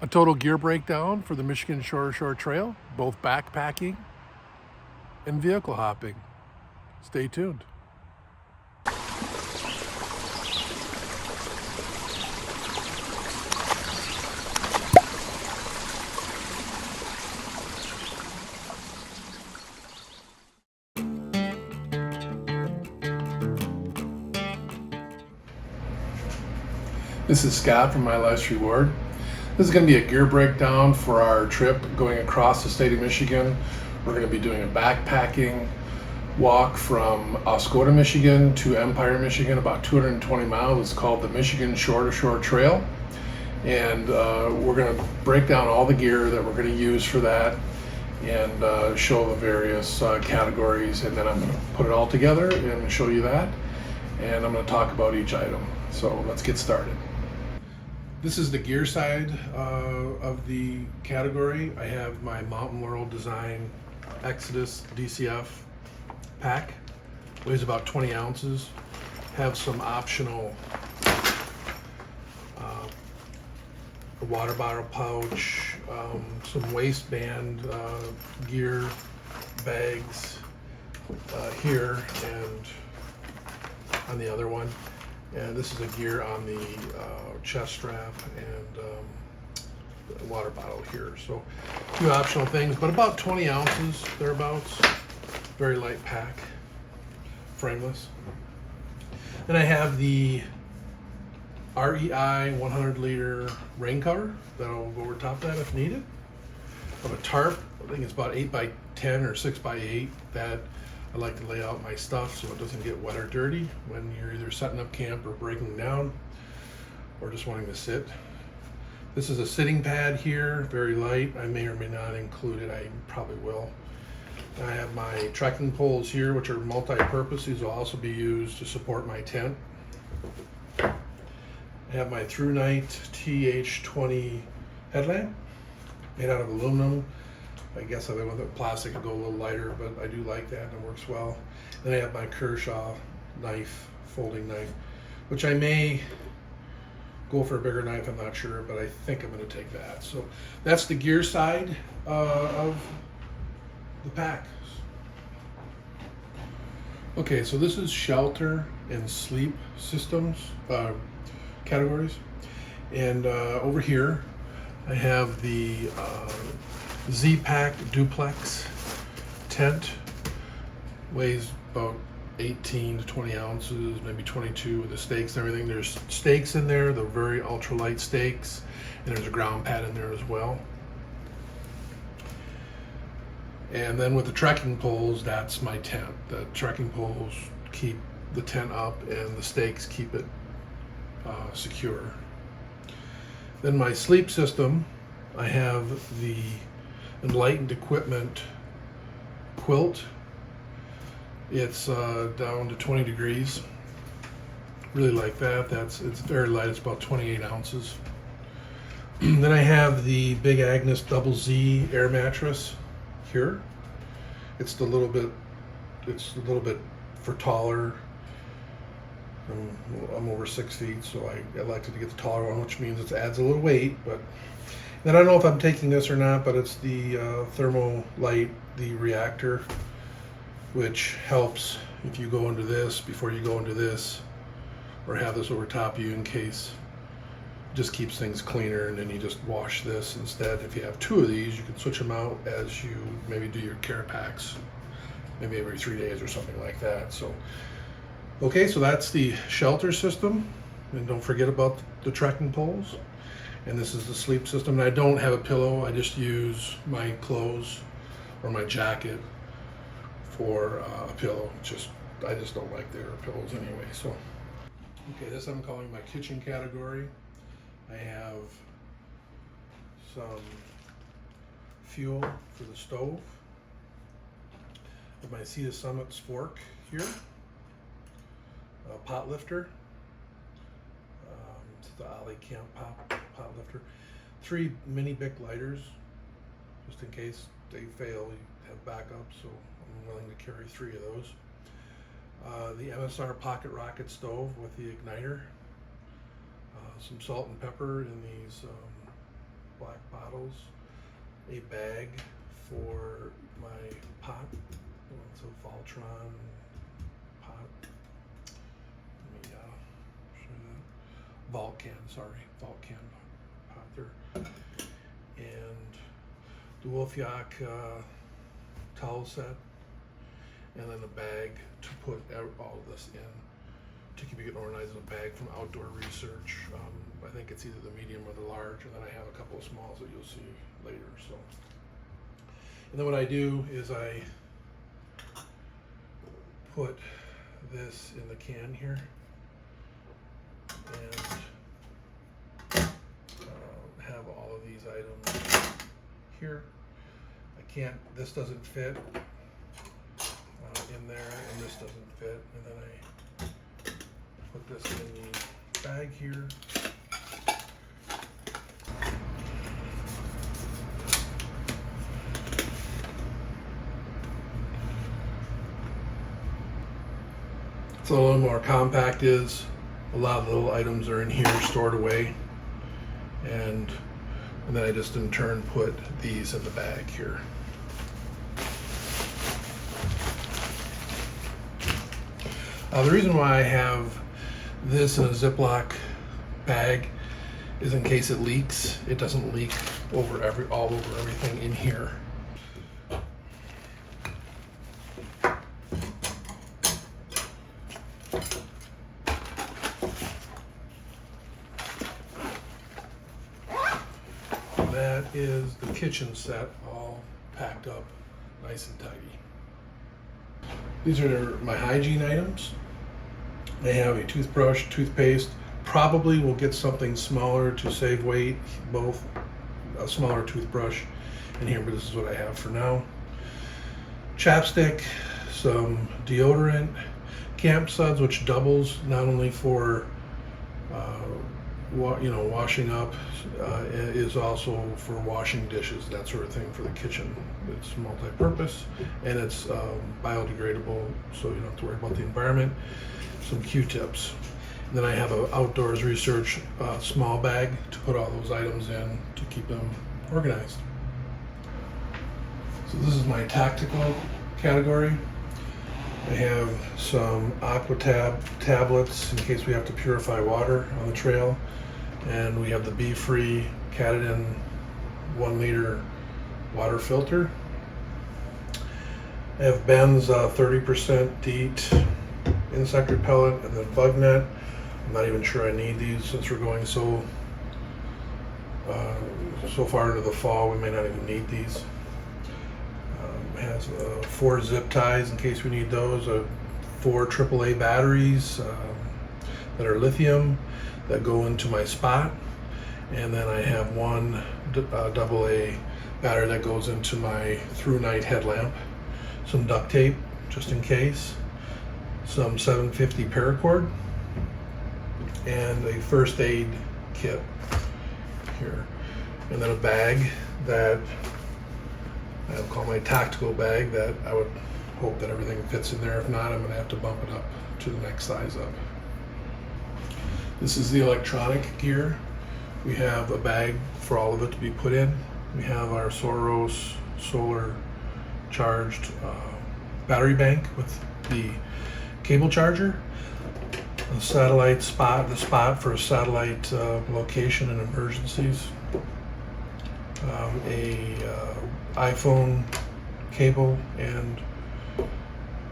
A total gear breakdown for the Michigan Shore Trail, both backpacking and vehicle hopping. Stay tuned. This is Scott from My Life's Reward. This is going to be a gear breakdown for our trip going across the state of Michigan. We're going to be doing a backpacking walk from Oscoda, Michigan to Empire, Michigan, about 220 miles. It's called the Michigan Shore Trail. And we're going to break down all the gear that we're going to use for that and show the various categories. And then I'm going to put it all together and show you that. And I'm going to talk about each item. So let's get started. This is the gear side of the category. I have my Mountain Laurel Design Exodus DCF pack. Weighs about 20 ounces. Have some optional water bottle pouch, some waistband gear bags here and on the other one. And this is a gear on the chest strap and the water bottle here. So a few optional things, but about 20 ounces thereabouts. Very light pack, frameless. Then I have the REI 100 liter rain cover that'll go over top of that if needed. I have a tarp, I think it's about 8 by 10 or 6 by 8 that I like to lay out my stuff so it doesn't get wet or dirty when you're either setting up camp or breaking down or just wanting to sit. This is a sitting pad here, very light. I may or may not include it, I probably will. I have my trekking poles here, which are multi-purpose. These will also be used to support my tent. I have my Through Night TH20 headlamp made out of aluminum. I guess if I went with plastic, it'd go a little lighter, but I do like that and it works well. Then I have my Kershaw knife, folding knife, which I may go for a bigger knife, I'm not sure, but I think I'm going to take that. So that's the gear side of the pack. Okay, so this is shelter and sleep systems categories. And over here, I have the Z-Pack Duplex tent. Weighs about 18 to 20 ounces, maybe 22 with the stakes and everything. There's stakes in there, the very ultralight stakes, and there's a ground pad in there as well. And then with the trekking poles, that's my tent. The trekking poles keep the tent up and the stakes keep it secure. Then my sleep system, I have the Enlightened equipment Quilt. It's down to 20 degrees. Really like that. It's very light. It's about 28 ounces. Then I have the Big Agnes Double Z air mattress here. It's a little bit for taller. I'm over 6 feet, so I elected to get the taller one, which means it adds a little weight. But then I don't know if I'm taking this or not, but it's the Thermolite, the reactor, which helps if you go into this before you go into this, or have this over top of you in case. It just keeps things cleaner, and then you just wash this instead. If you have two of these, you can switch them out as you maybe do your care packs, maybe every 3 days or something like that. So, okay, so that's the shelter system, and don't forget about the trekking poles. And this is the sleep system. And I don't have a pillow. I just use my clothes or my jacket for a pillow. I just don't like their pillows anyway. So, okay, this I'm calling my kitchen category. I have some fuel for the stove. I have my Sea to Summits fork here. A pot lifter. It's the Ollie Camp pot lifter. 3 mini Bic lighters, just in case they fail, you have backup, so I'm willing to carry 3 of those. The MSR Pocket Rocket stove with the igniter. Some salt and pepper in these black bottles, a bag for my pot. It's a Voltron pot. Let me show you that. Volcan pot there. And the Wolf Yak towel set, and then a bag to put all of this in to keep it organized in a bag from Outdoor Research. I think it's either the medium or the large, and then I have a couple of smalls that you'll see later. So, and then what I do is I put this in the can here, and have all of these items here. This doesn't fit in there, and this doesn't fit, and then I put this in the bag here. It's a little more compact. Is a lot of the little items are in here stored away, and then I just in turn put these in the bag here. The reason why I have this in a Ziploc bag is in case it leaks, it doesn't leak all over everything in here. That is the kitchen set, all packed up nice and tidy. These are my hygiene items. I have a toothbrush, toothpaste. Probably will get something smaller to save weight, both a smaller toothbrush in here, but this is what I have for now. Chapstick, some deodorant, camp suds, which doubles not only for washing up, is also for washing dishes, that sort of thing for the kitchen. It's multi-purpose, and it's biodegradable, so you don't have to worry about the environment. Some Q-tips. And then I have an Outdoors Research small bag to put all those items in to keep them organized. So this is my tactical category. I have some Aquatab tablets in case we have to purify water on the trail. And we have the Be Free Katadyn 1 liter water filter. I have Ben's 30% DEET insect repellent, and then bug net. I'm not even sure I need these since we're going so far into the fall. We may not even need these. It has 4 zip ties in case we need those. 4 AAA batteries that are lithium that go into my spot, and then I have 1 AA battery that goes into my through night headlamp. Some duct tape just in case. Some 750 paracord, and a first aid kit here, and then a bag that I'll call my tactical bag that I would hope that everything fits in there. If not, I'm going to have to bump it up to the next size up. This is the electronic gear. We have a bag for all of it to be put in. We have our Soros solar charged battery bank with the cable charger, a satellite spot, the spot for a satellite location in emergencies, a iPhone cable and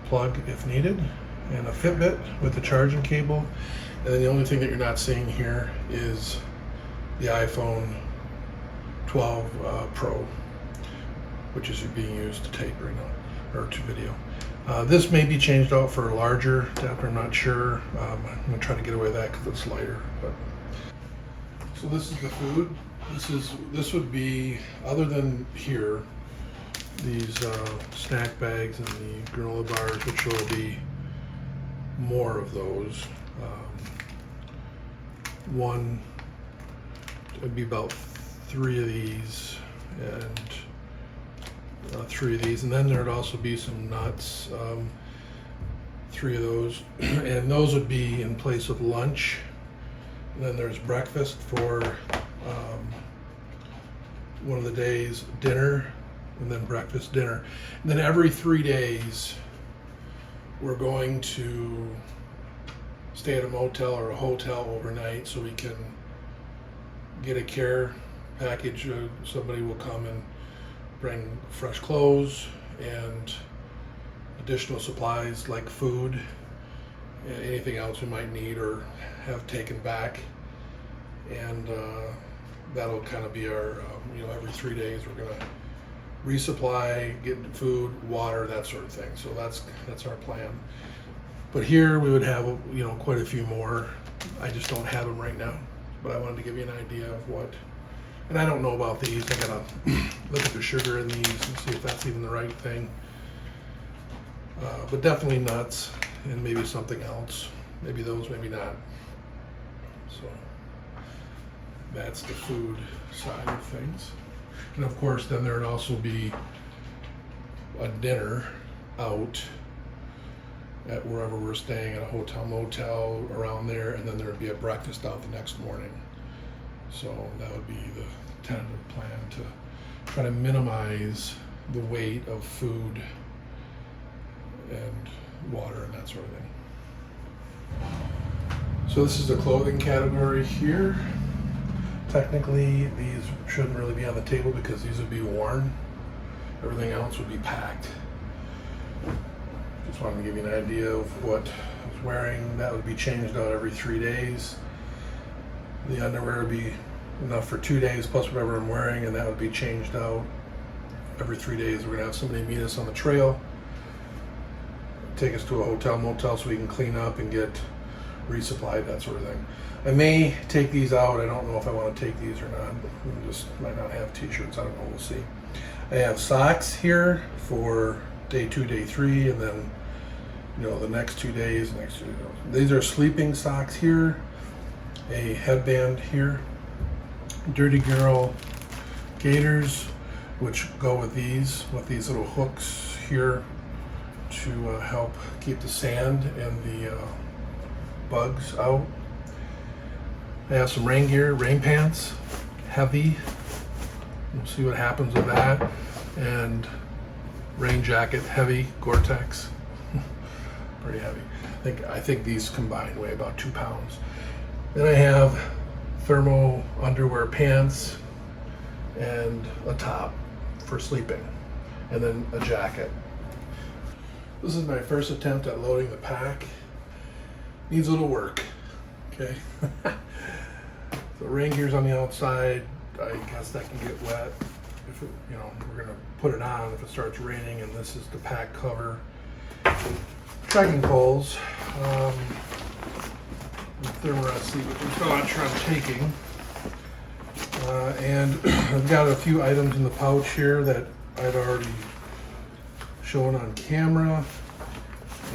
plug if needed, and a Fitbit with the charging cable. And then the only thing that you're not seeing here is the iPhone 12 Pro, which is being used to tape right now, or to video. This may be changed out for a larger adapter, I'm not sure. I'm going to try to get away with that because it's lighter. So this is the food. This would be, other than here, these snack bags and the granola bars, which will be more of those. One, it'd be about 3 of these, and 3 of these, and then there'd also be some nuts, 3 of those, and those would be in place of lunch. And then there's breakfast for one of the days dinner, and then breakfast, dinner. And then every 3 days, we're going to stay at a motel or a hotel overnight so we can get a care package. Somebody will come and bring fresh clothes and additional supplies like food and anything else we might need or have taken back. And that'll kind of be our, every 3 days we're gonna resupply, get food, water, that sort of thing. So that's our plan. But here we would have, quite a few more. I just don't have them right now, but I wanted to give you an idea of what. And I don't know about these. I gotta look at the sugar in these and see if that's even the right thing. But definitely nuts and maybe something else. Maybe those, maybe not. So that's the food side of things. And of course, then there would also be a dinner out at wherever we're staying, at a hotel, motel, around there, and then there would be a breakfast out the next morning. So that would be the tentative plan, to try to minimize the weight of food and water and that sort of thing. So this is the clothing category here. Technically, these shouldn't really be on the table because these would be worn. Everything else would be packed. Just wanted to give you an idea of what I was wearing. That would be changed out every 3 days. The underwear would be enough for 2 days plus whatever I'm wearing, and that would be changed out every 3 days. We're gonna have somebody meet us on the trail, take us to a hotel, motel so we can clean up and get resupplied, that sort of thing. I may take these out. I don't know if I want to take these or not. We just might not have t-shirts. I don't know. We'll see. I have socks here for day 2, day 3, and then the next 2 days. These are sleeping socks here. A headband here. Dirty Girl gaiters, which go with these little hooks here to help keep the sand and the bugs out. I have some rain gear, rain pants, heavy. We'll see what happens with that. And rain jacket, heavy, Gore-Tex, pretty heavy. I think these combined weigh about 2 pounds. Then I have thermal underwear pants and a top for sleeping, and then a jacket. This is my first attempt at loading the pack. Needs a little work, okay? The rain gear's on the outside. I guess that can get wet. If we're gonna put it on if it starts raining, and this is the pack cover. Trekking poles. Thermarest, which I'm not sure I'm taking. And I've got a few items in the pouch here that I'd already shown on camera.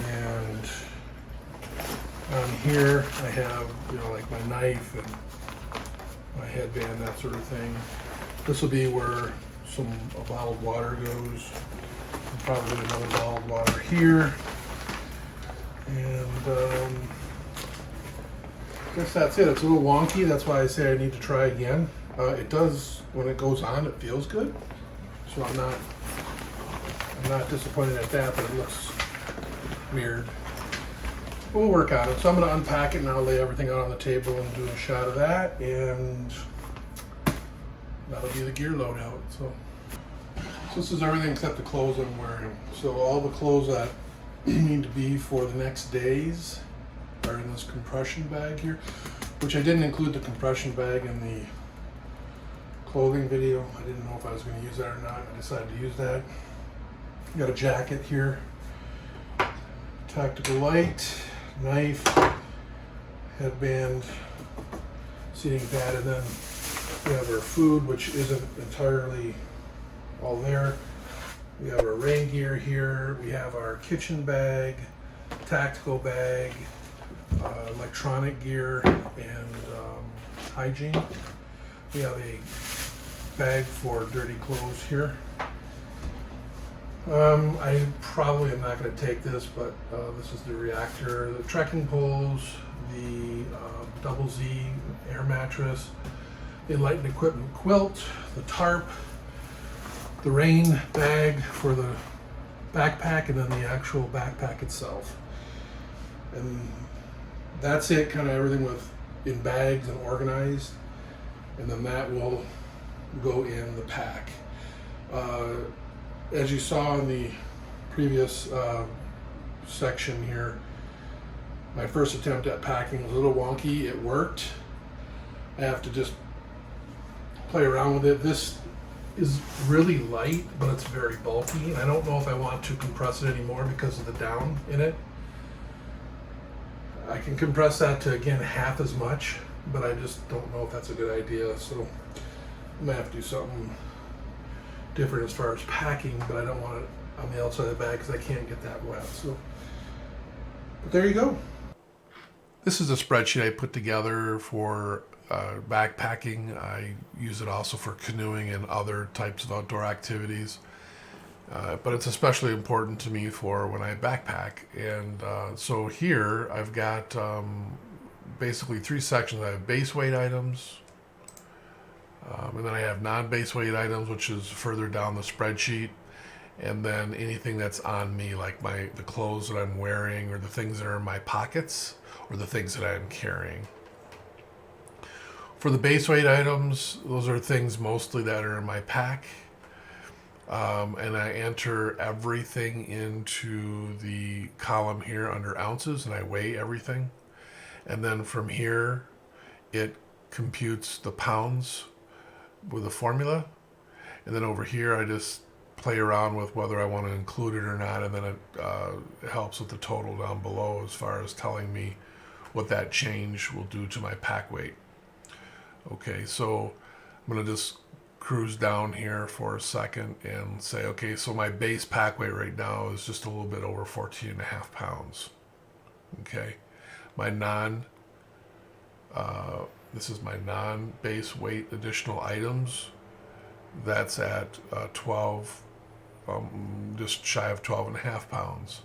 And on here I have, like my knife and my headband, that sort of thing. This will be where a bottled water goes. And probably another bottled water here. And I guess that's it. It's a little wonky. That's why I say I need to try again. It does, when it goes on, it feels good. So I'm not disappointed at that, but it looks weird. We'll work on it. So I'm going to unpack it and I'll lay everything out on the table and do a shot of that, and that'll be the gear loadout. So this is everything except the clothes I'm wearing. So all the clothes that need to be for the next days are in this compression bag here, which I didn't include the compression bag in the clothing video. I didn't know if I was going to use that or not. I decided to use that. Got a jacket here, tactical light, knife, headband, seating pad, and then we have our food, which isn't entirely all there. We have our rain gear here. We have our kitchen bag, tactical bag, electronic gear, and hygiene. We have a bag for dirty clothes here. I probably am not going to take this, but this is the reactor, the trekking poles, the double Z air mattress, Enlightened equipment quilt, the tarp, the rain bag for the backpack, and then the actual backpack itself. And that's it, kind of everything with in bags and organized. And then that will go in the pack. As you saw in the previous section here, my first attempt at packing was a little wonky. It worked. I have to just play around with it. This is really light, but it's very bulky. I don't know if I want to compress it anymore because of the down in it. I can compress that to, again, half as much, but I just don't know if that's a good idea. So I'm gonna have to do something different as far as packing, but I don't want it on the outside of the bag because I can't get that wet. So, but there you go. This is a spreadsheet I put together for backpacking. I use it also for canoeing and other types of outdoor activities. But it's especially important to me for when I backpack. And so here I've got basically 3 sections. I have base weight items, and then I have non-base weight items, which is further down the spreadsheet. And then anything that's on me, like the clothes that I'm wearing, or the things that are in my pockets, or the things that I'm carrying. For the base weight items, those are things mostly that are in my pack. And I enter everything into the column here under ounces, and I weigh everything. And then from here, it computes the pounds with a formula. And then over here, I just play around with whether I want to include it or not. And then it helps with the total down below as far as telling me what that change will do to my pack weight. Okay, so I'm going to just cruise down here for a second and say, okay, so my base pack weight right now is just a little bit over 14.5 pounds. Okay, my this is my non-base weight additional items. That's at 12, just shy of 12.5 pounds.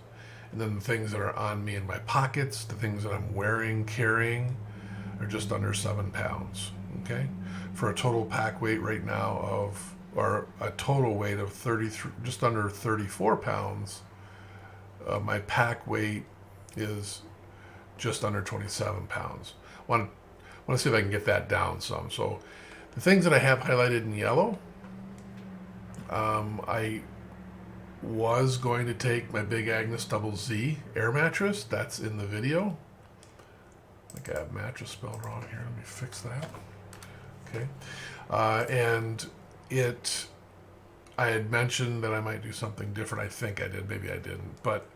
And then the things that are on me in my pockets, the things that I'm wearing, carrying, are just under 7 pounds. Okay, for a total pack weight right now or a total weight of 33, just under 34 pounds. My pack weight is just under 27 pounds. Want to see if I can get that down some. So the things that I have highlighted in yellow, I was going to take my big Agnes Double Z air mattress. That's in the video. I think I have mattress spelled wrong here. Let me fix that. Okay. And I had mentioned that I might do something different. I think I did, maybe I didn't. But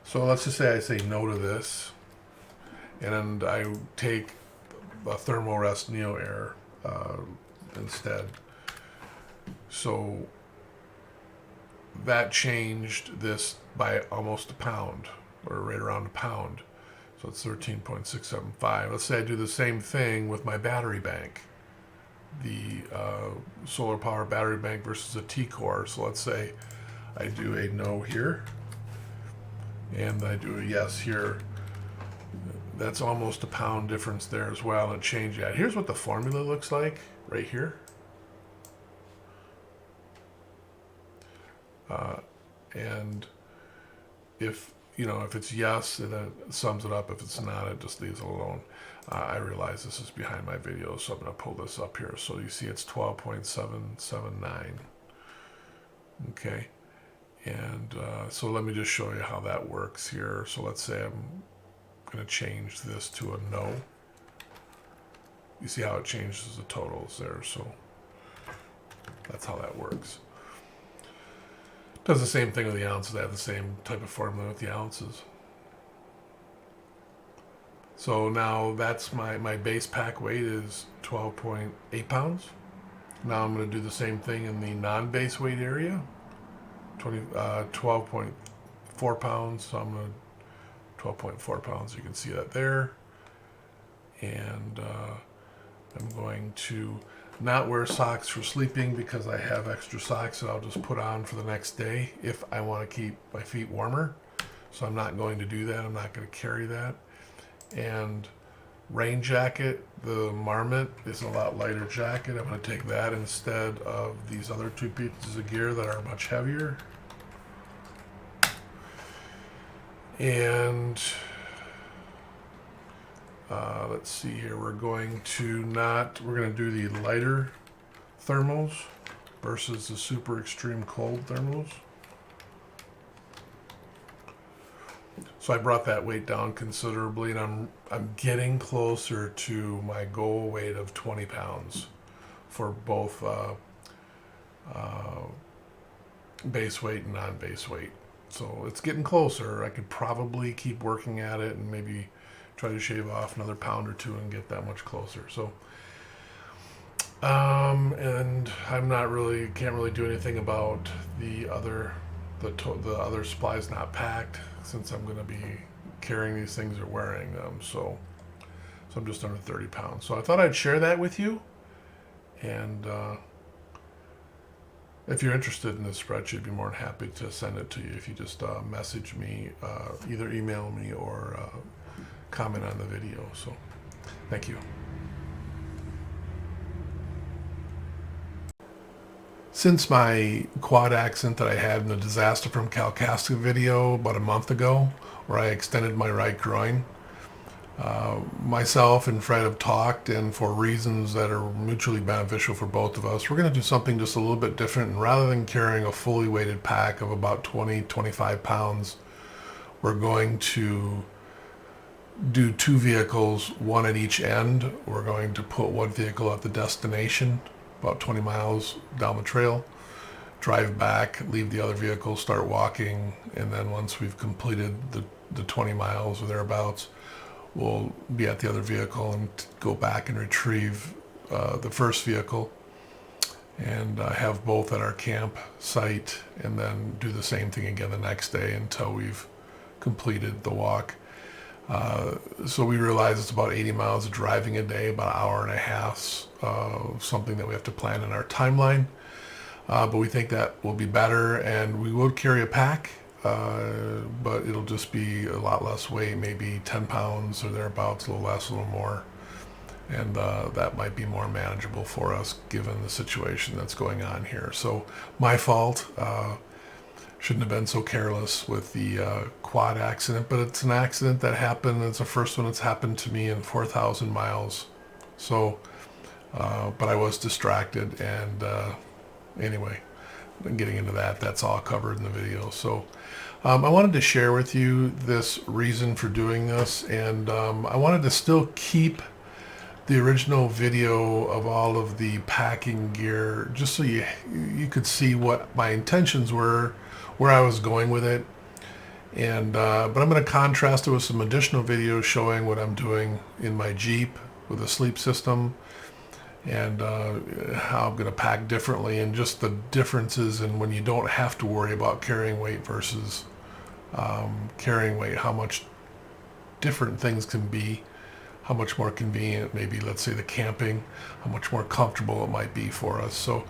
so let's just say I say no to this, and I take a Thermarest Neo Air instead. So that changed this by almost a pound, or right around a pound. So it's 13.675. Let's say I do the same thing with my battery bank. The solar power battery bank versus a T-Core. So let's say I do a no here, and I do a yes here. That's almost a pound difference there as well, and change that. Here's what the formula looks like right here. And if it's yes, then it sums it up. If it's not, it just leaves it alone. I realize this is behind my video, so I'm going to pull this up here. So you see it's 12.779. Okay. And so let me just show you how that works here. So let's say I'm going to change this to a no. You see how it changes the totals there. So that's how that works. Does the same thing with the ounces. I have the same type of formula with the ounces. So now that's my base pack weight is 12.8 pounds. Now I'm going to do the same thing in the non-base weight area. 12.4 pounds. So I'm going to 12.4 pounds. You can see that there. And I'm going to not wear socks for sleeping because I have extra socks that I'll just put on for the next day if I want to keep my feet warmer. So I'm not going to do that. I'm not going to carry that. And rain jacket. The Marmot is a lot lighter jacket. I'm going to take that instead of these other two pieces of gear that are much heavier. And let's see here. We're going to do the lighter thermals versus the super extreme cold thermals. So I brought that weight down considerably, and I'm getting closer to my goal weight of 20 pounds for both base weight and non-base weight. So it's getting closer. I could probably keep working at it and maybe try to shave off another pound or two and get that much closer. So, and can't really do anything about the other supplies not packed, since I'm going to be carrying these things or wearing them. So I'm just under 30 pounds. So I thought I'd share that with you. And if you're interested in this spreadsheet, I'd be more than happy to send it to you if you just message me, either email me or comment on the video. So thank you. Since my quad accident that I had in the Distasta from Kalkaska video about a month ago, where I extended my right groin, myself and Fred have talked, and for reasons that are mutually beneficial for both of us, we're going to do something just a little bit different. And rather than carrying a fully weighted pack of about 20-25 pounds, we're going to do two vehicles, one at each end. We're going to put one vehicle at the destination, about 20 miles down the trail, drive back, leave the other vehicle, start walking, and then once we've completed the 20 miles or thereabouts, we'll be at the other vehicle and go back and retrieve the first vehicle, and have both at our camp site, and then do the same thing again the next day until we've completed the walk. So we realize it's about 80 miles of driving a day, about an hour and a half, something that we have to plan in our timeline. But we think that will be better, and we will carry a pack, but it'll just be a lot less weight, maybe 10 pounds or thereabouts, a little less, a little more. And that might be more manageable for us given the situation that's going on here. So my fault. Shouldn't have been so careless with the quad accident, but it's an accident that happened. It's the first one that's happened to me in 4,000 miles. So, but I was distracted, and anyway, getting into that, that's all covered in the video. So I wanted to share with you this reason for doing this, and I wanted to still keep the original video of all of the packing gear, just so you could see what my intentions were, where I was going with it. And but I'm going to contrast it with some additional videos showing what I'm doing in my Jeep with a sleep system, and how I'm going to pack differently, and just the differences in when you don't have to worry about carrying weight versus carrying weight, how much different things can be, how much more convenient, maybe, let's say, the camping, how much more comfortable it might be for us. So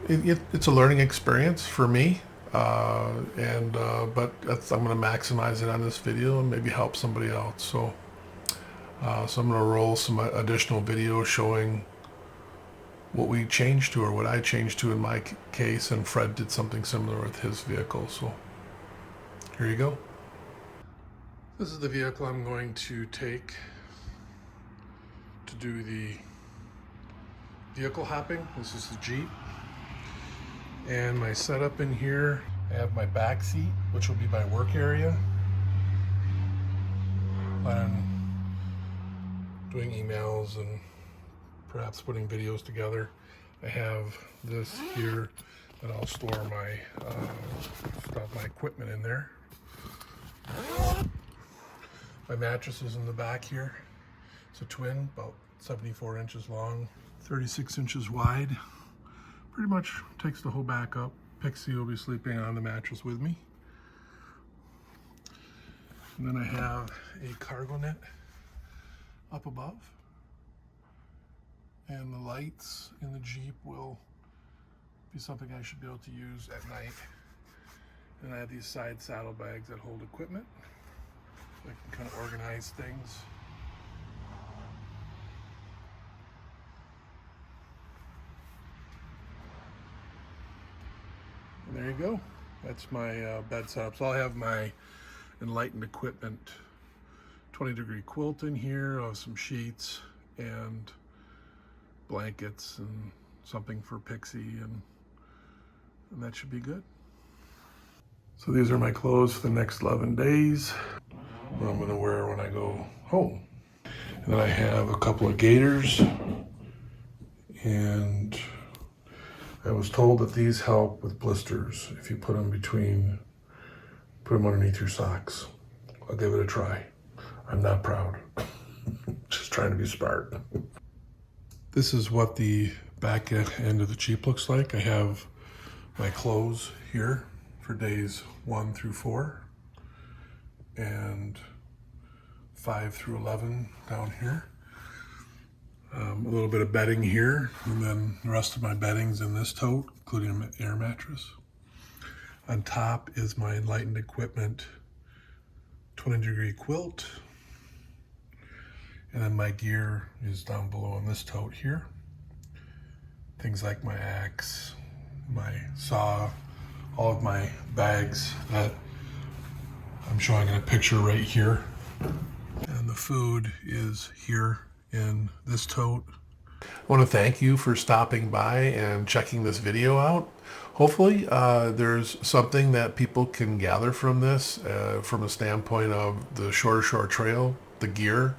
it's a learning experience for me. But I'm going to maximize it on this video and maybe help somebody else. So I'm going to roll some additional videos showing what we changed to, or what I changed to in my case, and Fred did something similar with his vehicle. So here you go. This is the vehicle I'm going to take to do the vehicle hopping. This is the Jeep. And my setup in here, I have my back seat, which will be my work area. I'm doing emails and perhaps putting videos together. I have this here that I'll store my stuff, my equipment in there. My mattress is in the back here. It's a twin, about 74 inches long, 36 inches wide. Pretty much takes the whole back up. Pixie will be sleeping on the mattress with me. And then I have a cargo net up above. And the lights in the Jeep will be something I should be able to use at night. And I have these side saddlebags that hold equipment, so I can kind of organize things. And there you go. That's my bed setup. So I'll have my Enlightened equipment, 20-degree quilt in here, some sheets and blankets and something for Pixie, and that should be good. So these are my clothes for the next 11 days. What I'm going to wear when I go home. And then I have a couple of gaiters, and I was told that these help with blisters if you put them underneath your socks. I'll give it a try. I'm not proud. Just trying to be smart. This is what the back end of the Jeep looks like. I have my clothes here for days 1 through 4 and 5 through 11 down here. A little bit of bedding here, and then the rest of my bedding's in this tote, including an air mattress. On top is my Enlightened equipment 20-degree quilt. And then my gear is down below in this tote here. Things like my axe, my saw, all of my bags that I'm showing in a picture right here. And the food is here in this tote. I want to thank you for stopping by and checking this video out. Hopefully there's something that people can gather from this from a standpoint of the shore trail, the gear,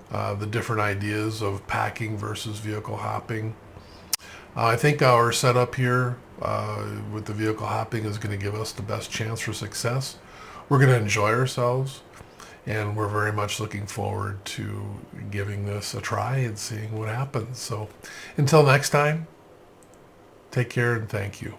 the different ideas of packing versus vehicle hopping. I think our setup here with the vehicle hopping is going to give us the best chance for success. We're going to enjoy ourselves, and we're very much looking forward to giving this a try and seeing what happens. So until next time, take care and thank you.